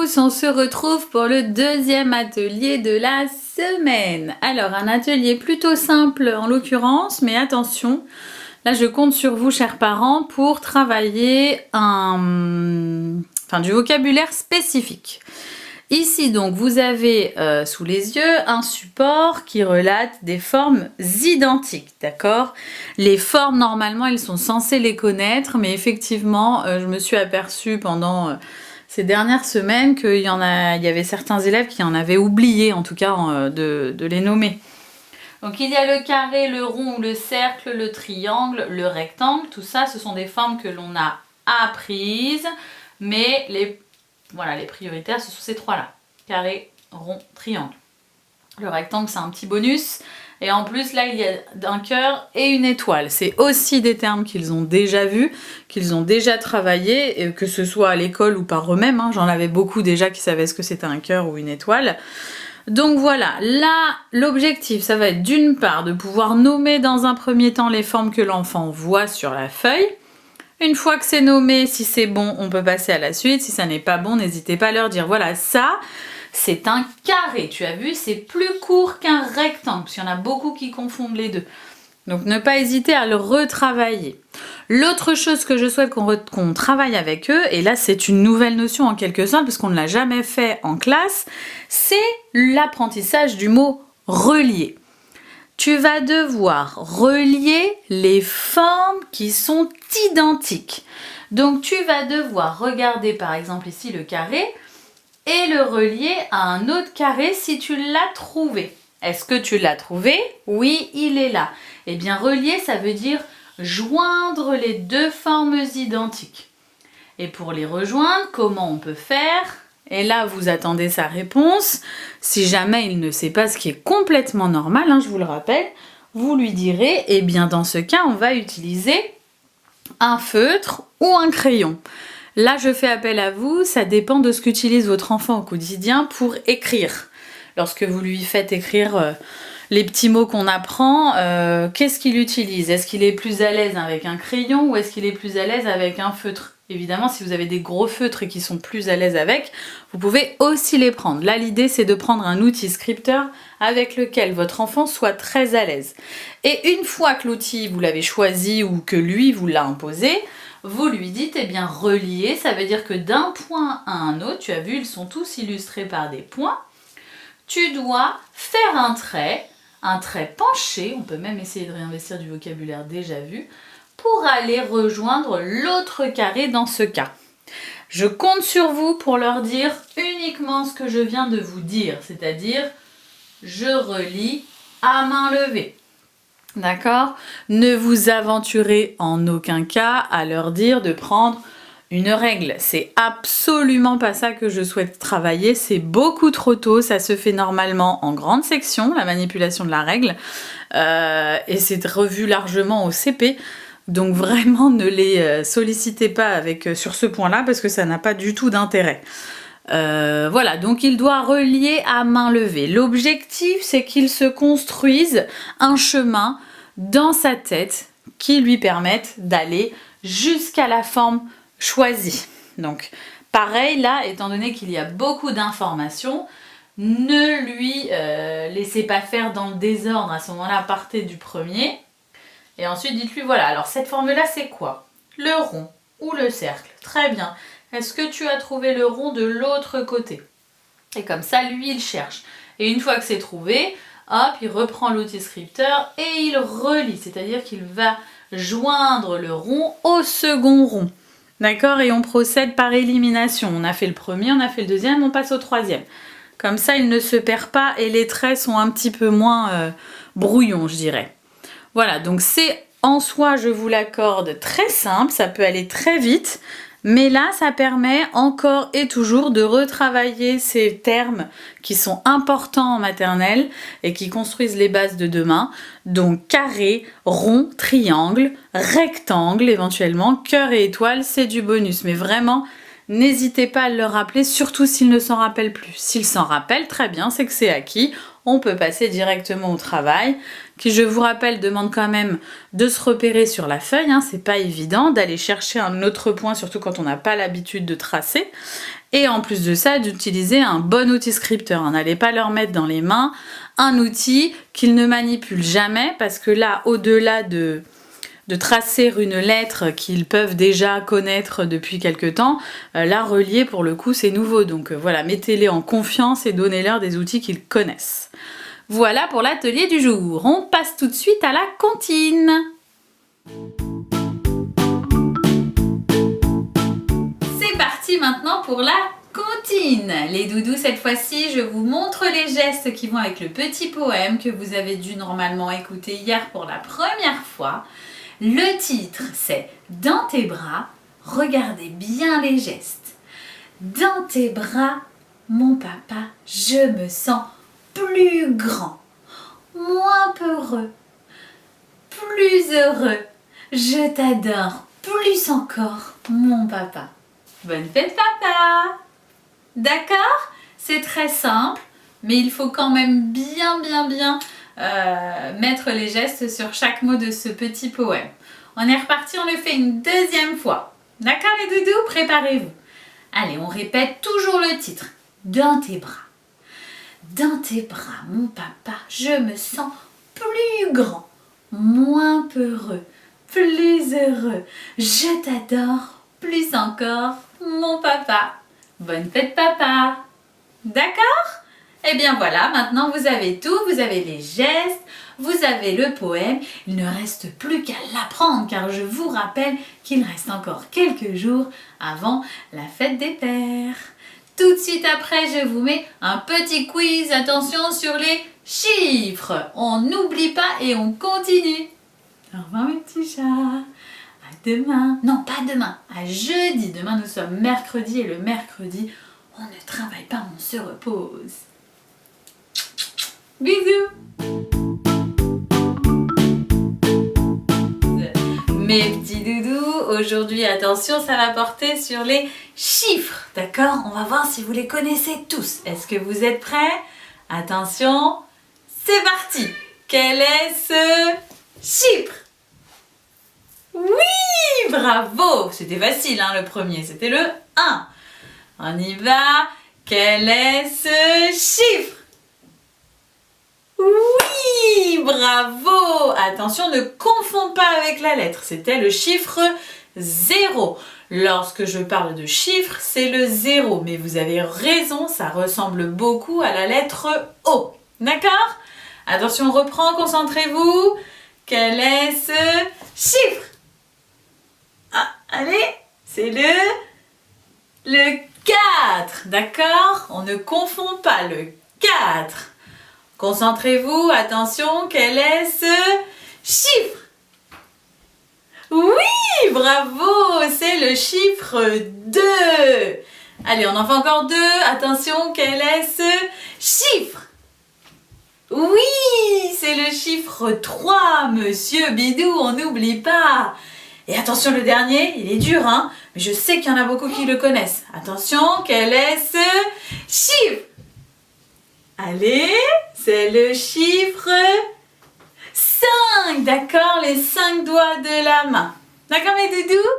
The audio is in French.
tous, on se retrouve pour le deuxième atelier de la semaine. Alors un atelier plutôt simple en l'occurrence, mais attention, là je compte sur vous chers parents pour travailler du vocabulaire spécifique. Ici donc vous avez sous les yeux un support qui relate des formes identiques, d'accord? Les formes normalement ils sont censés les connaître, mais effectivement je me suis aperçue pendant ces dernières semaines qu'il y avait certains élèves qui en avaient oublié en tout cas de les nommer. Donc il y a le carré, le rond, le cercle, le triangle, le rectangle, tout ça ce sont des formes que l'on a apprises, mais les prioritaires, ce sont ces trois-là. Carré, rond, triangle. Le rectangle, c'est un petit bonus. Et en plus, là, il y a un cœur et une étoile. C'est aussi des termes qu'ils ont déjà vus, qu'ils ont déjà travaillé, et que ce soit à l'école ou par eux-mêmes. Hein. J'en avais beaucoup déjà qui savaient ce que c'était un cœur ou une étoile. Donc voilà, là, l'objectif, ça va être d'une part de pouvoir nommer dans un premier temps les formes que l'enfant voit sur la feuille. Une fois que c'est nommé, si c'est bon, on peut passer à la suite. Si ça n'est pas bon, n'hésitez pas à leur dire, voilà, ça, c'est un carré. Tu as vu, c'est plus court qu'un rectangle, parce qu'il y en a beaucoup qui confondent les deux. Donc, ne pas hésiter à le retravailler. L'autre chose que je souhaite qu'on travaille avec eux, et là, c'est une nouvelle notion en quelque sorte, parce qu'on ne l'a jamais fait en classe, c'est l'apprentissage du mot « relier ». Tu vas devoir relier les formes qui sont identiques. Donc tu vas devoir regarder par exemple ici le carré et le relier à un autre carré si tu l'as trouvé. Est-ce que tu l'as trouvé? Oui, il est là. Eh bien relier, ça veut dire joindre les deux formes identiques. Et pour les rejoindre, comment on peut faire? Et là, vous attendez sa réponse. Si jamais il ne sait pas, ce qui est complètement normal, hein, je vous le rappelle, vous lui direz, eh bien dans ce cas, on va utiliser un feutre ou un crayon. Là, je fais appel à vous, ça dépend de ce qu'utilise votre enfant au quotidien pour écrire. Lorsque vous lui faites écrire les petits mots qu'on apprend, qu'est-ce qu'il utilise? Est-ce qu'il est plus à l'aise avec un crayon ou est-ce qu'il est plus à l'aise avec un feutre? Évidemment, si vous avez des gros feutres et qui sont plus à l'aise avec, vous pouvez aussi les prendre. Là, l'idée, c'est de prendre un outil scripteur avec lequel votre enfant soit très à l'aise. Et une fois que l'outil, vous l'avez choisi ou que lui vous l'a imposé, vous lui dites, eh bien, relier, ça veut dire que d'un point à un autre, tu as vu, ils sont tous illustrés par des points, tu dois faire un trait penché, on peut même essayer de réinvestir du vocabulaire déjà vu, pour aller rejoindre l'autre carré dans ce cas. Je compte sur vous pour leur dire uniquement ce que je viens de vous dire, c'est-à-dire je relie à main levée. D'accord? Ne vous aventurez en aucun cas à leur dire de prendre une règle. C'est absolument pas ça que je souhaite travailler, c'est beaucoup trop tôt, ça se fait normalement en grande section, la manipulation de la règle, et c'est revu largement au CP. Donc vraiment ne les sollicitez pas sur ce point-là parce que ça n'a pas du tout d'intérêt. Voilà, donc il doit relier à main levée. L'objectif, c'est qu'il se construise un chemin dans sa tête qui lui permette d'aller jusqu'à la forme choisie. Donc pareil, là, étant donné qu'il y a beaucoup d'informations, ne lui laissez pas faire dans le désordre. À ce moment-là, partez du premier. Et ensuite, dites-lui, voilà, alors cette forme-là, c'est quoi? Le rond ou le cercle? Très bien. Est-ce que tu as trouvé le rond de l'autre côté? Et comme ça, lui, il cherche. Et une fois que c'est trouvé, hop, il reprend l'outil scripteur et il relie. C'est-à-dire qu'il va joindre le rond au second rond. D'accord? Et on procède par élimination. On a fait le premier, on a fait le deuxième, on passe au troisième. Comme ça, il ne se perd pas et les traits sont un petit peu moins brouillons, je dirais. Voilà, donc c'est en soi, je vous l'accorde, très simple, ça peut aller très vite, mais là, ça permet encore et toujours de retravailler ces termes qui sont importants en maternelle et qui construisent les bases de demain. Donc carré, rond, triangle, rectangle éventuellement, cœur et étoile, c'est du bonus. Mais vraiment, n'hésitez pas à le rappeler, surtout s'il ne s'en rappelle plus. S'il s'en rappelle, très bien, c'est que c'est acquis. On peut passer directement au travail. qui, je vous rappelle, demande quand même de se repérer sur la feuille, hein, c'est pas évident, d'aller chercher un autre point, surtout quand on n'a pas l'habitude de tracer. Et en plus de ça, d'utiliser un bon outil scripteur. N'allez pas leur mettre dans les mains un outil qu'ils ne manipulent jamais, parce que là, au-delà de tracer une lettre qu'ils peuvent déjà connaître depuis quelque temps, là, relier, pour le coup, c'est nouveau. Donc voilà, mettez-les en confiance et donnez-leur des outils qu'ils connaissent. Voilà pour l'atelier du jour. On passe tout de suite à la comptine. C'est parti maintenant pour la comptine. Les doudous, cette fois-ci, je vous montre les gestes qui vont avec le petit poème que vous avez dû normalement écouter hier pour la première fois. Le titre, c'est « Dans tes bras ». Regardez bien les gestes. Dans tes bras, mon papa, je me sens plus grand, moins peureux, plus heureux. Je t'adore plus encore, mon papa. Bonne fête, papa! D'accord? C'est très simple, mais il faut quand même bien mettre les gestes sur chaque mot de ce petit poème. On est reparti, on le fait une deuxième fois. D'accord les doudous? Préparez-vous. Allez, on répète toujours le titre. Dans tes bras. Dans tes bras, mon papa, je me sens plus grand, moins peureux, plus heureux. Je t'adore plus encore, mon papa. Bonne fête, papa. D'accord? Eh bien voilà, maintenant vous avez tout, vous avez les gestes, vous avez le poème. Il ne reste plus qu'à l'apprendre, car je vous rappelle qu'il reste encore quelques jours avant la fête des pères. Tout de suite après, je vous mets un petit quiz. Attention sur les chiffres. On n'oublie pas et on continue. Au revoir mes petits chats. À demain. Non, pas demain. À jeudi. Demain, nous sommes mercredi et le mercredi, on ne travaille pas, on se repose. Bisous. Mes petits doudous, aujourd'hui, attention, ça va porter sur les chiffres, d'accord? On va voir si vous les connaissez tous. Est-ce que vous êtes prêts? Attention, c'est parti! Quel est ce chiffre? Oui, bravo! C'était facile, hein, le premier, c'était le 1. On y va. Quel est ce chiffre? Oui, bravo! Attention, ne confonds pas avec la lettre. C'était le chiffre 0. Lorsque je parle de chiffre, c'est le 0. Mais vous avez raison, ça ressemble beaucoup à la lettre O. D'accord? Attention, on reprend, concentrez-vous. Quel est ce chiffre? Ah, allez, c'est le 4. D'accord? On ne confond pas le 4. Concentrez-vous, attention, quel est ce chiffre? Oui, bravo, c'est le chiffre 2. Allez, on en fait encore 2. Attention, quel est ce chiffre? Oui, c'est le chiffre 3, monsieur Bidou, on n'oublie pas. Et attention, le dernier, il est dur, hein, mais je sais qu'il y en a beaucoup qui le connaissent. Attention, quel est ce chiffre? Allez, c'est le chiffre 5, d'accord, les 5 doigts de la main. D'accord mes doudous?